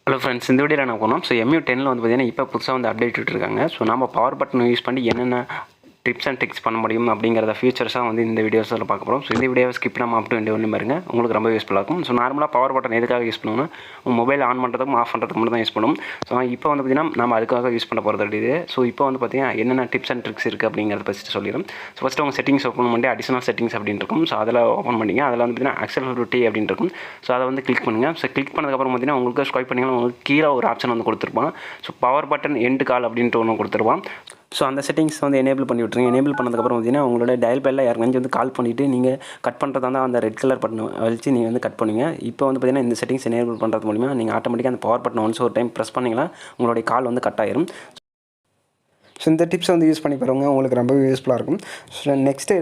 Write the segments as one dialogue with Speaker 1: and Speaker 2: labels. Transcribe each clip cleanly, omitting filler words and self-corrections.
Speaker 1: Hello friends, இந்த வீடியோவில் என்ன பண்ணோம். ஸோ MU 10ல் வந்து பார்த்தீங்கன்னா இப்போ புதுசாக வந்து அப்டேட் விட்டுருக்காங்க. ஸோ நம்ம பவர் பட்டன் யூஸ் பண்ணி என்னென்ன டிப்ஸ் அண்ட் ட்ரிக்ஸ் பண்ண முடியும் அப்படிங்கிறத ஃபியூச்சர்ஸாக வந்து இந்த வீடியோஸில் பார்க்க போகிறோம். ஸோ இந்த வீடியோவை ஸ்கிப் பண்ணாமல் அப் டு எண்ட் ஒன்று பாருங்க, உங்களுக்கு ரொம்ப யூஸ்ஃபுல்லாக இருக்கும். ஸோ நார்மலாக பவர் பட்டன் எதுக்காக யூஸ் பண்ணுவோம்னா மொபைல் ஆன் பண்ணுறதுக்கும் ஆஃப் பண்ணுறதுக்கு மட்டும் தான் யூஸ் பண்ணுவோம். ஸோ இப்போ வந்து பார்த்தீங்கன்னா நம்ம அதுக்காக யூஸ் பண்ண போகிறது இது. ஸோ இப்போ வந்து பார்த்தீங்கன்னா என்னென்ன டிப்ஸ் அண்ட் ட்ரிக்ஸ் இருக்குது அப்படிங்கிறத ஃபஸ்ட்டு சொல்லிடும். ஸோ ஃபஸ்ட்டு உங்கள் செட்டிங்ஸ் ஓப்பன் பண்ணி அடிஷனல் செட்டிங்ஸ் அப்படின்னு இருக்கும். ஸோ அதில் ஓப்பன் பண்ணிங்க. அதில் வந்து பார்த்தீங்கன்னா அக்சலபிலிட்டி அப்படின்னு இருக்கும். ஸோ அதை வந்து கிளிக் பண்ணுங்கள். ஸோ கிளிக் பண்ணதுக்கப்புறம் பார்த்தீங்கன்னா உங்களுக்கு ஸ்வைப் பண்ணிங்கன்னா உங்களுக்கு கீழே ஒரு ஆப்ஷன் வந்து கொடுத்துருப்பான். ஸோ பவர் பட்டன் எண்டு கால் அப்படின்ட்டு ஒன்று கொடுத்துருவான். ஸோ அந்த செட்டிங்ஸ் வந்து எனேபிள் பண்ணி விட்ருங்க. எனேபிள் பண்ணதுக்கப்புறம் பார்த்தீங்கன்னா உங்களோட டயல் பேடில் யாருக்காச்சும் வந்து கால் பண்ணிவிட்டு நீங்கள் கட் பண்ணுறதா இருந்தால் அந்த ரெட் கலர் பட்டன் வச்சு நீங்கள் வந்து கட் பண்ணுவீங்க. இப்போ வந்து பார்த்தீங்கன்னா இந்த செட்டிங்ஸ் எனேபிள் பண்ணுறது மூலிமா நீங்கள் ஆட்டோமேட்டிக்காக அந்த பவர் பட்டன் ஒன்ஸ் ஒரு டைம் ப்ரெஸ் பண்ணிங்கன்னா உங்களுடைய கால் வந்து கட் ஆயிரும். ஸோ இந்த டிப்ஸ் வந்து யூஸ் பண்ணி பாருங்கள், உங்களுக்கு ரொம்ப யூஸ்ஃபுல்லாக இருக்கும். ஸோ நெக்ஸ்ட்டு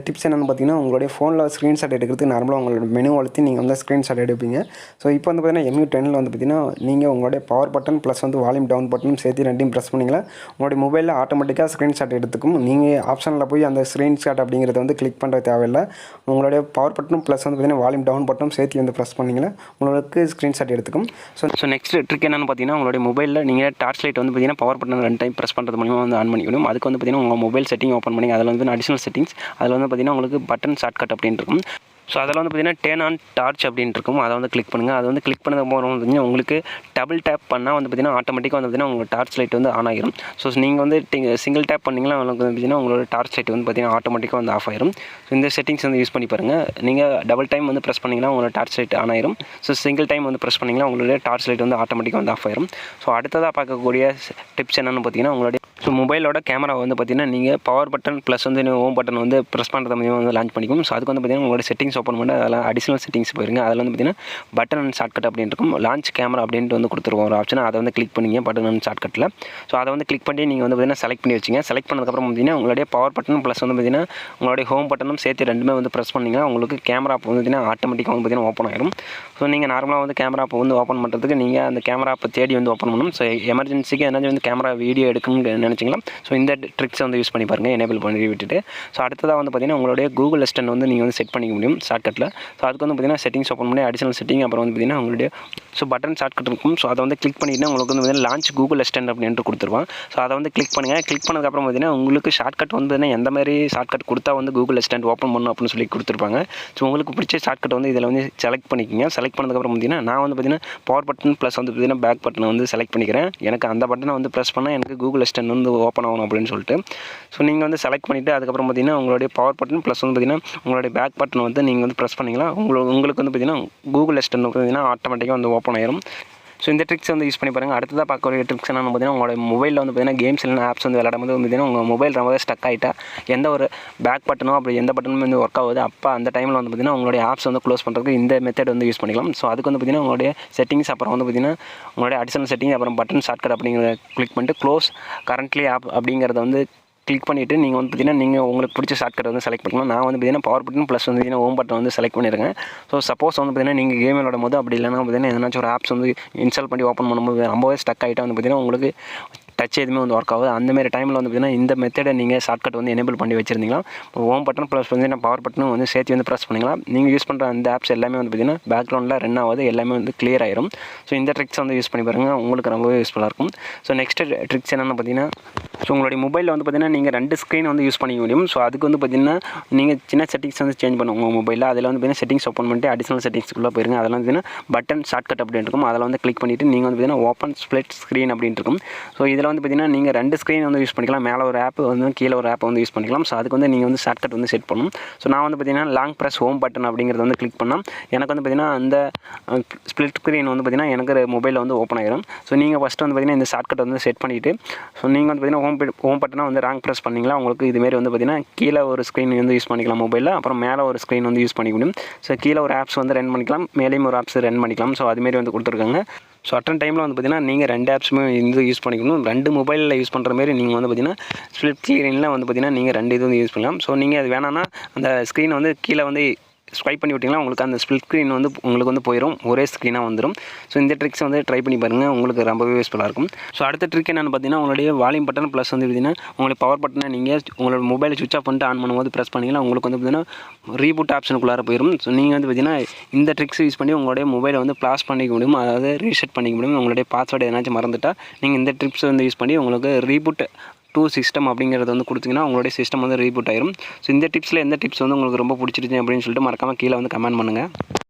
Speaker 1: டிப்ஸ் என்னென்னு பார்த்தீங்கன்னா உங்களுடைய ஃபோனில் ஸ்க்ரீன்ஷாட் எடுக்கிறதுக்கு நார்மலாக உங்களோட மெனு அழுத்தி நீங்கள் வந்து ஸ்க்ரீன்ஷாட் எடுப்பீங்க. ஸோ இப்போ வந்து பார்த்தீங்கன்னா MU 10ல் வந்து பார்த்தீங்கன்னா நீங்கள் உங்களுடைய பவர் பட்டன் ப்ளஸ் வந்து வால்யூம் டவுன் பட்டனும் சேர்த்து ரெண்டையும் ப்ரெஸ் பண்ணிங்களா உங்களுடைய மொபைலில் ஆட்டோமேட்டிக்காக ஸ்க்ரீன்ஷாட் எடுத்துக்கும். நீங்கள் ஆப்ஷனில் போய் அந்த ஸ்க்ரீன்ஷாட் அப்படிங்கிறத வந்து கிளிக் பண்ணுற தேவையில்லை. உங்களுடைய பவர் பட்டனும் ப்ளஸ் வந்து பார்த்தீங்கன்னா வால்யூம் டவுன் பட்டனும் சேர்த்து வந்து ப்ரெஸ் பண்ணிங்களா உங்களுக்கு ஸ்க்ரீன்ஷாட் எடுத்துக்கும். ஸோ நெக்ஸ்ட் ட்ரிக் என்னென்னு பார்த்தீங்கன்னா உங்களுடைய மொபைலில் நீங்கள் டார்ச் லைட் வந்து பார்த்தீங்கன்னா பவர் பட்டன் 2 டைம் ப்ரெஸ் பண்ணுறது மூலமாக வந்து ஆன் பண்ணிக்கணும். அதுக்கு வந்து பார்த்தீங்கன்னா உங்கள் மொபைல் செட்டிங் ஓப்பன் பண்ணி அதில் வந்து அடிஷனல் செட்டிங்ஸ் அதில் வந்து பார்த்தீங்கன்னா உங்களுக்கு பட்டன் ஷார்ட்கட் அப்படின்னு இருக்கும். ஸோ அதில் வந்து பார்த்தீங்கன்னா டேர்ன் ஆன் டார்ச் அப்படின்ட்டு இருக்கும். அதை வந்து கிளிக் பண்ணுங்கள். அதை வந்து கிளிக் பண்ணது போகிறோம் பார்த்தீங்கன்னா உங்களுக்கு டபுள் டேப் பண்ணால் வந்து பார்த்தீங்கன்னா ஆட்டோமேட்டிக்காக வந்து பார்த்தீங்கன்னா உங்கள் டார்ச் லைட் வந்து ஆன் ஆகிரும். ஸோ நீங்கள் வந்து சிங்கிள் டேப் பண்ணிங்கன்னா உங்களுக்கு வந்து பார்த்தீங்கன்னா உங்களோட டார்ச் லைட் வந்து பார்த்தீங்கன்னா ஆட்டோமேட்டிக்காக வந்து ஆஃப் ஆயிரும். ஸோ இந்த செட்டிங்ஸ் வந்து யூஸ் பண்ணி பாருங்கள். நீங்கள் டபுள் டைம் வந்து ப்ரெஸ் பண்ணிங்கன்னா உங்களோட டார்ச் லைட் ஆன் ஆயிரும். ஸோ சிங்கிள் டைம் வந்து ப்ரெஸ் பண்ணிங்கன்னா உங்களுடைய டார்ச் லைட் வந்து ஆட்டோமேட்டிக்காக வந்து ஆஃப் ஆயிரும். ஸோ அடுத்ததாக பார்க்கக்கூடிய டிப்ஸ் என்னென்னு பார்த்தீங்கன்னா உங்களுடைய மொபைலோட கேமரா வந்து பார்த்தீங்கன்னா நீங்கள் பவர் பட்டன் ப்ளஸ் வந்து ஹோம் பட்டன் வந்து ப்ரெஸ் பண்ணுறது மூலமாக வந்து லான்ச் பண்ணிக்கும். ஸோ அதுக்கு வந்து பார்த்தீங்கன்னா உங்களோட செட்டிங்ஸ் ஓப்பன் பண்ணி அதில் அடிஷனல் செட்டிங்ஸ் போயிருங்க. அதில் வந்து பார்த்தீங்கன்னா பட்டன் அண்ட் ஷார்ட்கட் அப்படின்னு இருக்கும். லான்ச் கேமரா அப்படின்ட்டு வந்து கொடுத்துருவோம் ஒரு ஆப்ஷன். அதை வந்து கிளிக் பண்ணிங்க பட்டன் அண்ட் ஷார்ட்கட்டில். ஸோ அதை வந்து கிளிக் பண்ணி நீங்கள் வந்து பார்த்தீங்கன்னா செலக்ட் பண்ணி வச்சிங்க. செலக்ட் பண்ணதுக்கப்புறம் பார்த்தீங்கன்னா உங்களுடைய பவர் பட்டன் ப்ளஸ் வந்து பார்த்தீங்கன்னா உங்களுடைய ஹோம் பட்டனும் சேர்த்து ரெண்டுமே வந்து ப்ரெஸ் பண்ணிங்கன்னா உங்களுக்கு கேமரா ஆப் வந்து பார்த்தீங்கன்னா ஆட்டோமேட்டிக்காக வந்து பார்த்தீங்கன்னா ஓப்பன் ஆயிரும். ஸோ நீங்கள் நார்மலாக வந்து கேமரா ஆப் வந்து ஓப்பன் பண்ணுறதுக்கு நீங்கள் அந்த கேமரா ஆப்பை தேடி வந்து ஓப்பன் பண்ணணும். ஸோ எமர்ஜென்சிக்கு என்னாச்சும் வந்து கேமரா வீடியோ எடுக்கணும்னு நினச்சிங்களா ஸோ இந்த ட்ரிக்ஸ் வந்து யூஸ் பண்ணி பாருங்கள், எனேபிள் பண்ணி விட்டுட்டு. ஸோ அடுத்ததாக வந்து பார்த்தீங்கன்னா உங்களுடைய கூகுள் அசிஸ்டன்ட் வந்து நீங்கள் வந்து செட் பண்ணிக்க முடியும் ஷார்ட்கட்டில். ஸோ அதுக்கு வந்து பார்த்தீங்கன்னா செட்டிங்ஸ் ஓப்பன் பண்ணி அடிஷனல் செட்டிங் அப்புறம் வந்து பார்த்தீங்கன்னா உங்களுடைய பட்டன் ஷார்ட்கட் இருக்கும். ஸோ அதை வந்து கிளிக் பண்ணிவிட்டு உங்களுக்கு வந்து பார்த்தீங்கன்னா லான்ச் கூகுள் அசிஸ்டன்ட் அப்படின்ட்டு கொடுத்துருவான். ஸோ அதை வந்து கிளிக் பண்ணுங்கள். கிளிக் பண்ணதுக்கப்புறம் பார்த்தீங்கன்னா உங்களுக்கு ஷார்ட்கட் வந்து பார்த்தீங்கன்னா எந்த மாதிரி ஷார்ட்கட் கொடுத்தா வந்து கூகுள் அசிஸ்டன்ட் ஓப்பன் பண்ணணும் அப்படின்னு சொல்லி கொடுத்துருப்பாங்க. ஸோ உங்களுக்கு பிடிச்ச ஷார்ட்கட் வந்து இதில் வந்து செலக்ட் பண்ணிக்கோங்க. செலக்ட் பண்ணதுக்கப்புறம் பார்த்தீங்கன்னா நான் வந்து பார்த்தீங்கன்னா பவர் பட்டன் ப்ளஸ் வந்து பார்த்தீங்கன்னா பேக் பட்டனை வந்து செலக்ட் பண்ணிக்கிறேன். எனக்கு அந்த பட்டனை வந்து ப்ரெஸ் பண்ணால் எனக்கு கூகுள் அசிஸ்டன்ட் வந்து ஓப்பன் ஆகணும் அப்படின்னு சொல்லிட்டு. ஸோ நீங்கள் வந்து செலக்ட் பண்ணிவிட்டு அதுக்கப்புறம் பார்த்தீங்கன்னா உங்களுடைய பவர் பட்டன் ப்ளஸ் வந்து பார்த்தீங்கன்னா உங்களுடைய பேக் பட்டன் வந்து நீங்கள் வந்து ப்ரெஸ் பண்ணிக்கலாம். உங்களுக்கு வந்து பார்த்தீங்கன்னா கூகுள் அசிஸ்டன்ட் பார்த்தீங்கன்னா ஆட்டோமேட்டிக்காக வந்து ஓப்பன் ஆயிரும். ஸோ இந்த ட்ரிக்ஸ் வந்து யூஸ் பண்ணி பாருங்கள். அடுத்ததாக பார்க்கக்கூடிய ட்ரிக்ஸ் என்னென்னு பார்த்தீங்கன்னா உங்களோட மொபைலில் வந்து பார்த்தீங்கன்னா கேம்ஸ் இல்லைனா ஆப்ஸ் வந்து விளையாடும்போது வந்து பார்த்தீங்கன்னா உங்கள் மொபைல் ரொம்பவே ஸ்டக் ஆகிட்டா எந்த ஒரு பேக் பட்டனோ அப்படி எந்த பட்டனும் வந்து ஒர்க் ஆகுது அப்போ அந்த டைமில் வந்து பார்த்தீங்கன்னா உங்களுடைய ஆப்ஸ் வந்து க்ளோஸ் பண்ணுறதுக்கு இந்த மெத்தட் வந்து யூஸ் பண்ணிக்கலாம். ஸோ அதுக்கு வந்து பார்த்தீங்கன்னா உங்களுடைய செட்டிங்ஸ் அப்புறம் வந்து பார்த்தீங்கன்னா உங்களுடைய அடிஷனல் செட்டிங் அப்புறம் பட்டன் ஷார்ட்கட் அப்படிங்கிறத கிளிக் பண்ணிட்டு க்ளோஸ் கரண்ட்லி ஆப் அப்படிங்கிறத வந்து கிளிக் பண்ணிவிட்டு நீங்கள் வந்து பார்த்தீங்கன்னா நீங்கள் உங்களுக்கு பிடிச்ச ஷார்ட்கட் வந்து செலக்ட் பண்ணிக்கலாம். நான் வந்து பார்த்தீங்கன்னா பவர் பட்டன் ப்ளஸ் வந்து பார்த்தீங்கன்னா ஹோம் பட்டன் வந்து செலக்ட் பண்ணியிருக்கேன். ஸோ சப்போஸ் வந்து பார்த்தீங்கன்னா நீங்கள் கேம் விளையாடும் போது அப்படி இல்லைனா பார்த்தீங்கன்னா எதனாச்சும் ஒரு ஆப்ஸ் வந்து இன்ஸ்டால் பண்ணி ஓப்பன் பண்ணும்போது ரொம்பவே ஸ்டக் ஆகிட்டா வந்து பார்த்தீங்கன்னா உங்களுக்கு டச் எதுவுமே வந்து ஒர்க் ஆகுது. அந்தமாரி டைமில் வந்து பார்த்தீங்கன்னா இந்த மெத்தடை நீங்கள் ஷார்ட்கட் வந்து எனேபிள் பண்ணி வச்சிருந்தீங்களா ஹோம் பட்டன் ப்ளஸ் வந்து பவர் பட்டனும் வந்து சேர்த்து வந்து ப்ரெஸ் பண்ணிக்கலாம். நீங்கள் யூஸ் பண்ணுற அந்த ஆப்ஸ் எல்லாமே வந்து பார்த்தீங்கன்னா பேக்ரவுண்டில் ரன் ஆகுது, எல்லாமே வந்து கிளியர் ஆயிரும். ஸோ இந்த ட்ரிக்ஸ் வந்து யூஸ் பண்ணி பாருங்கள், உங்களுக்கு ரொம்பவே யூஸ்ஃபுல்லாக இருக்கும். ஸோ நெக்ஸ்ட் ட்ரிக்ஸ் என்னென்னு பார்த்தீங்கன்னா ஸோ உங்களுடைய மொபைலில் வந்து பார்த்தீங்கன்னா நீங்கள் 2 ஸ்க்ரீன் வந்து யூஸ் பண்ணிக்க முடியும். ஸோ அதுக்கு வந்து பார்த்தீங்கன்னா நீங்கள் சின்ன செட்டிங்ஸ் வந்து சேஞ்ச் பண்ணுவோம் உங்கள் மொபைலில். அதில் வந்து பார்த்தீங்கன்னா செட்டிங்ஸ் ஓப்பன் பண்ணிட்டு அடிஷனல் செட்டிங்ஸ்க்குள்ளே போயிருங்க. அதில் வந்து பார்த்தீங்கன்னா பட்டன் ஷார்ட்கட் அப்படின்னு இருக்கும். அதில் வந்து கிளிக் பண்ணிவிட்டு நீங்கள் வந்து பார்த்தீங்கன்னா ஓப்பன் ஸ்ப்ளிட் ஸ்க்ரீன் அப்படின்ட்டு இருக்கும். ஸோ இதில் வந்து பார்த்தீங்கன்னா நீங்கள் 2 ஸ்க்ரீன் வந்து யூஸ் பண்ணிக்கலாம். மேலே ஒரு ஆப் வந்து கீழே ஒரு ஆப் வந்து யூஸ் பண்ணிக்கலாம். ஸோ அதுக்கு வந்து நீங்கள் வந்து ஷார்ட்கட் வந்து செட் பண்ணணும். ஸோ நான் வந்து பார்த்தீங்கன்னா லாங் ப்ரெஸ் ஹோம் பட்டன் அப்படிங்கிறது வந்து கிளிக் பண்ணால் எனக்கு வந்து பார்த்தீங்கன்னா அந்த ஸ்ப்ளிட் ஸ்க்ரீன் வந்து பார்த்தீங்கன்னா எனக்கு மொபைலில் வந்து ஓப்பன் ஆகிடும். ஸோ நீங்கள் ஃபஸ்ட்டு வந்து பார்த்தீங்கன்னா இந்த ஷார்ட்கட் வந்து செட் பண்ணிவிட்டு ஸோ நீங்கள் வந்து பார்த்தீங்கன்னா ஹோம் பட்டனை வந்து ராங் ப்ரெஸ் பண்ணிங்களா உங்களுக்கு இதுமாரி வந்து பார்த்தீங்கன்னா கீழே ஒரு ஸ்க்ரீன் வந்து யூஸ் பண்ணிக்கலாம் மொபைலில், அப்புறம் மேலே ஒரு ஸ்க்ரீன் வந்து யூஸ் பண்ணிக்க முடியும். ஸோ கீழே ஒரு ஆப்ஸ் வந்து ரன் பண்ணிக்கலாம், மேலேயும் ஒரு ஆப்ஸ் ரன் பண்ணிக்கலாம். ஸோ அதுமாரி வந்து கொடுத்துருக்காங்க. ஸோ அட்டன் டைமில் வந்து பார்த்தீங்கன்னா நீங்கள் 2 ஆப்ஸுமே வந்து யூஸ் பண்ணிக்கணும். 2 மொபைலில் யூஸ் பண்ணுற மாரி நீங்கள் வந்து பார்த்தீங்கன்னா ஸ்ப்ளிட் ஸ்க்ரீனில் வந்து பார்த்தீங்கன்னா நீங்கள் 2 இது வந்து யூஸ் பண்ணலாம். ஸோ நீங்கள் அது வேணான்னா அந்த ஸ்க்ரீனை வந்து கீழே வந்து ஸ்வைப் பண்ணி விட்டிங்கன்னா உங்களுக்கு அந்த ஸ்ப்ளிட் ஸ்க்ரீன் வந்து உங்களுக்கு வந்து போயிடும், ஒரே ஸ்க்ரீனாக வந்துடும். ஸோ இந்த ட்ரிக்ஸ் வந்து ட்ரை பண்ணி பாருங்கள், உங்களுக்கு ரொம்பவே யூஸ்ஃபுல்லாக இருக்கும். ஸோ அடுத்த ட்ரிக் என்னென்னு பார்த்தீங்கன்னா, உங்களுடைய வால்யூம் பட்டன் ப்ளஸ் வந்து பார்த்தீங்கன்னா உங்களுக்கு பவர் பட்டனை நீங்கள் உங்களோட மொபைலை சுவிட்ச் ஆஃப் பண்ணிட்டு ஆன் பண்ணும்போது ப்ரெஸ் பண்ணிங்கன்னா உங்களுக்கு வந்து பார்த்தீங்கன்னா ரீபூட் ஆப்ஷனுக்குள்ளார போயிடும். ஸோ நீங்கள் வந்து பார்த்தீங்கன்னா இந்த ட்ரிக்ஸ் யூஸ் பண்ணி உங்களுடைய மொபைலை வந்து ப்ளாஸ் பண்ணிக்க முடியும், அதாவது ரீசெட் பண்ணிக்க முடியும். உங்களுடைய பாஸ்வேர்டு எதனாச்சும் மறந்துட்டால் நீங்கள் இந்த ட்ரிக்ஸ் வந்து யூஸ் பண்ணி உங்களுக்கு ரீபூட் டூ சிஸ்டம் அப்படிங்கிறது வந்து கொடுத்தீங்கன்னா உங்களுடைய சிஸ்டம் வந்து ரீபூட் ஆயிரும். ஸோ இந்த டிப்ஸில் எந்த டிப்ஸ் வந்து உங்களுக்கு ரொம்ப பிடிச்சிருச்சு அப்படின்னு சொல்லிட்டு மறக்காமல் கீழே வந்து கமெண்ட் பண்ணுங்கள்.